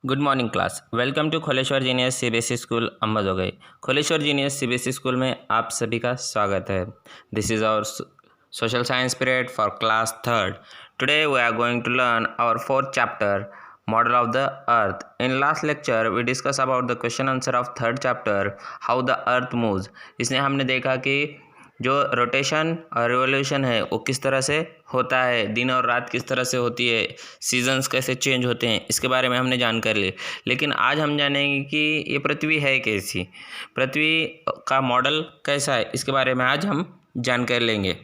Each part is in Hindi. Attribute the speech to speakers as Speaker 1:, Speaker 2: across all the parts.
Speaker 1: Good morning class. Welcome to Kholeshwar genius CBSE school Ambajogai. Kholeshwar genius CBSE school में आप सभी का स्वागत है। This is our social science period for class third. Today we are going to learn our fourth chapter, model of the earth. In last lecture we discuss about the question answer of third chapter, how the earth moves. इसमें हमने देखा कि जो रोटेशन और रिवोल्यूशन है वो किस तरह से होता है, दिन और रात किस तरह से होती है, सीजन्स कैसे चेंज होते हैं, इसके बारे में हमने जानकारी ली। लेकिन आज हम जानेंगे कि ये पृथ्वी है कैसी, पृथ्वी का मॉडल कैसा है, इसके बारे में आज हम जानकारी लेंगे।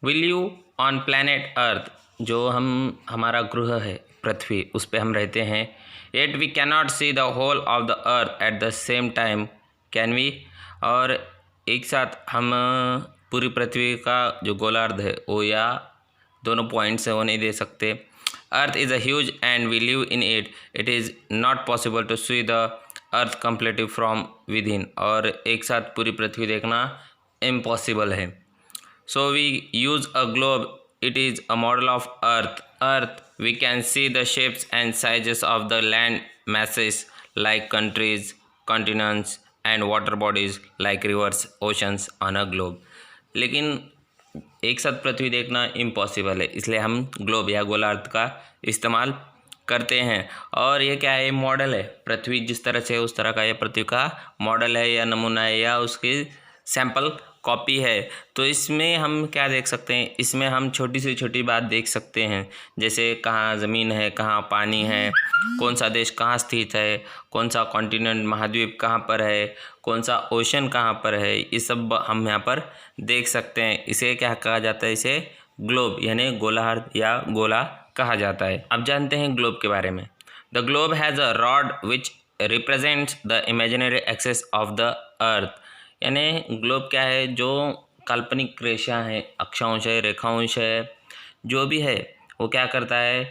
Speaker 1: We live on planet earth, जो हमारा ग्रह है पृथ्वी, उस पर हम रहते हैं। Yet we cannot see the whole of the earth at the same time, can we? और एक साथ हम पूरी पृथ्वी का जो गोलार्ध है वो या दोनों पॉइंट से वो नहीं दे सकते। Earth is a huge and we live in it, it is not possible to see the earth completely from within, और एक साथ पूरी पृथ्वी देखना इम्पॉसिबल है। So we use a globe, it is a model of earth we can see the shapes and sizes of the land masses like countries, continents and water bodies like rivers, oceans on a globe। लेकिन एक साथ पृथ्वी देखना इम्पॉसिबल है, इसलिए हम ग्लोब या गोलार्ध का इस्तेमाल करते हैं। और ये क्या है, मॉडल है। पृथ्वी जिस तरह से उस तरह का ये पृथ्वी का मॉडल है या नमूना है या उसकी सैंपल कॉपी है। तो इसमें हम क्या देख सकते हैं, इसमें हम छोटी से छोटी बात देख सकते हैं, जैसे कहाँ ज़मीन है, कहाँ पानी है, कौन सा देश कहाँ स्थित है, कौन सा कॉन्टिनेंट महाद्वीप कहाँ पर है, कौन सा ओशन कहाँ पर है, ये सब हम यहाँ पर देख सकते हैं। इसे क्या कहा जाता है, इसे ग्लोब यानी गोलार्ध या गोला कहा जाता है। अब जानते हैं ग्लोब के बारे में। The globe has a rod which represents the imaginary axis of the earth. यानी ग्लोब क्या है, जो काल्पनिक रेखा है, अक्षांश है, रेखांश है, जो भी है वो क्या करता है,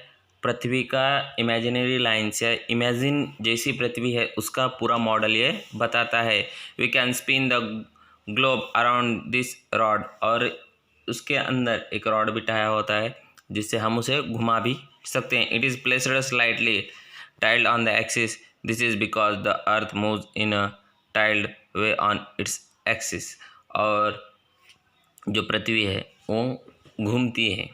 Speaker 1: पृथ्वी का इमेजिनरी लाइन्स या इमेजिन जैसी पृथ्वी है उसका पूरा मॉडल ये बताता है। We can spin the globe around this rod, और उसके अंदर एक रॉड बिठाया होता है जिससे हम उसे घुमा भी सकते हैं। It is placed slightly tiled on the axis, this is because the earth moves in a tiled way on its axis. और जो पृथ्वी है वो घूमती है,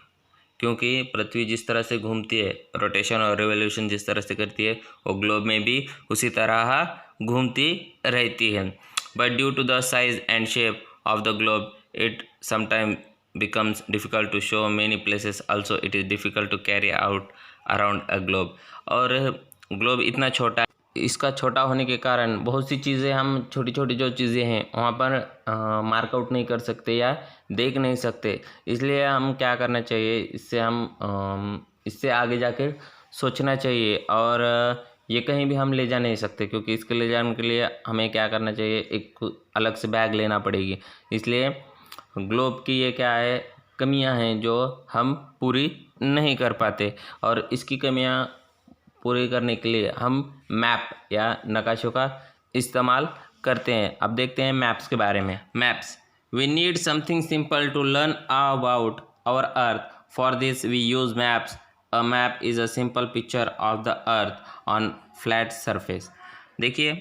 Speaker 1: क्योंकि पृथ्वी जिस तरह से घूमती है, रोटेशन और रिवोल्यूशन जिस तरह से करती है, वो ग्लोब में भी उसी तरह घूमती रहती है। But due to the size and shape of the globe it sometime becomes difficult to show many places, also it is difficult to carry out around a globe। और ग्लोब इतना छोटा, इसका छोटा होने के कारण बहुत सी चीज़ें, हम छोटी छोटी जो चीज़ें हैं वहाँ पर मार्कआउट नहीं कर सकते या देख नहीं सकते। इसलिए हम क्या करना चाहिए, इससे आगे जाकर सोचना चाहिए। और ये कहीं भी हम ले जा नहीं सकते, क्योंकि इसके ले जाने के लिए हमें क्या करना चाहिए, एक अलग से बैग लेना पड़ेगी। इसलिए ग्लोब की ये क्या है, कमियां हैं जो हम पूरी नहीं कर पाते, और इसकी कमियां पूरी करने के लिए हम मैप या नक्काशों का इस्तेमाल करते हैं। अब देखते हैं मैप्स के बारे में। Maps, we need something simple to learn about our earth, for this we use maps. A map is a simple picture of the earth on flat surface. देखिए,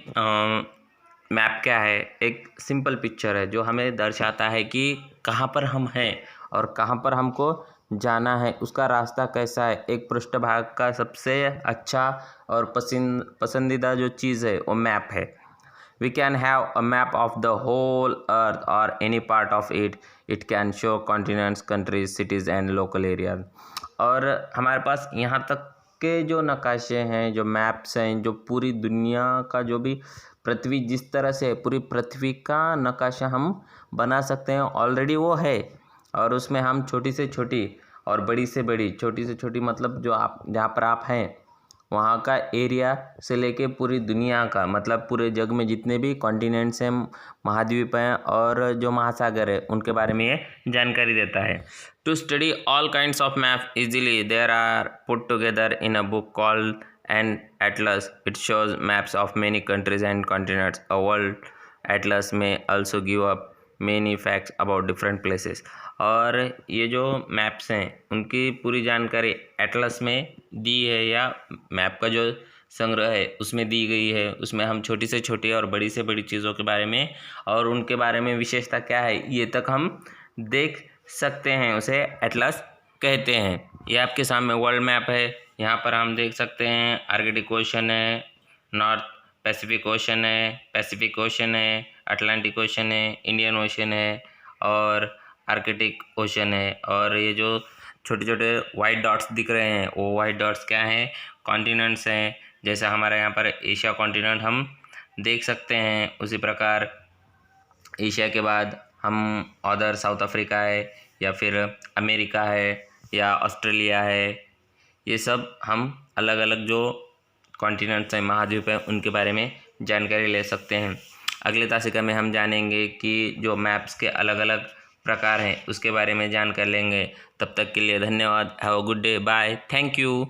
Speaker 1: मैप क्या है, एक सिंपल पिक्चर है जो हमें दर्शाता है कि कहाँ पर हम हैं और कहाँ पर हमको जाना है, उसका रास्ता कैसा है। एक पृष्ठभाग का सबसे अच्छा और पसंदीदा जो चीज़ है वो मैप है। We can have a map of the whole earth और any part of it, it can show continents, countries, cities and local areas. और हमारे पास यहाँ तक के जो नक्काशे हैं, जो मैप्स हैं, जो पूरी दुनिया का, जो भी पृथ्वी जिस तरह से, पूरी पृथ्वी का नक्काशा हम बना सकते हैं, ऑलरेडी वो है। और उसमें हम छोटी से छोटी और बड़ी से बड़ी, छोटी से छोटी मतलब जो आप जहाँ पर आप हैं वहाँ का एरिया से लेके पूरी दुनिया का, मतलब पूरे जग में जितने भी कॉन्टिनेंट्स हैं, महाद्वीप हैं और जो महासागर है, उनके बारे में ये जानकारी देता है। To study all kinds of map easily there are put together in a book called an atlas. It shows maps of many countries and continents. A world atlas में also give up many facts about different places. और ये जो मैप्स हैं उनकी पूरी जानकारी एटलस में दी है, या मैप का जो संग्रह है उसमें दी गई है। उसमें हम छोटी से छोटी और बड़ी से बड़ी चीज़ों के बारे में और उनके बारे में विशेषता क्या है ये तक हम देख सकते हैं, उसे एटलस कहते हैं। ये आपके सामने वर्ल्ड मैप है, यहाँ पर हम देख सकते हैं आर्कटिक ओशन है, नॉर्थ पैसिफिक ओशन है, पैसिफिक ओशन है, अटलांटिक ओशन है, इंडियन ओशन है और आर्कटिक ओशन है। और ये जो छोटे छोटे वाइट डॉट्स दिख रहे हैं वो वाइट डॉट्स क्या हैं, कॉन्टिनेंट्स हैं। जैसे हमारे यहाँ पर एशिया कॉन्टिनेंट हम देख सकते हैं, उसी प्रकार एशिया के बाद हम अदर साउथ अफ्रीका है या फिर अमेरिका है या ऑस्ट्रेलिया है, ये सब हम अलग अलग जो कॉन्टिनेंट्स हैं, महाद्वीप हैं, उनके बारे में जानकारी ले सकते हैं। अगले तासिका में हम जानेंगे कि जो मैप्स के अलग अलग प्रकार हैं उसके बारे में जानकर लेंगे। तब तक के लिए धन्यवाद। Have a good day, bye, thank you.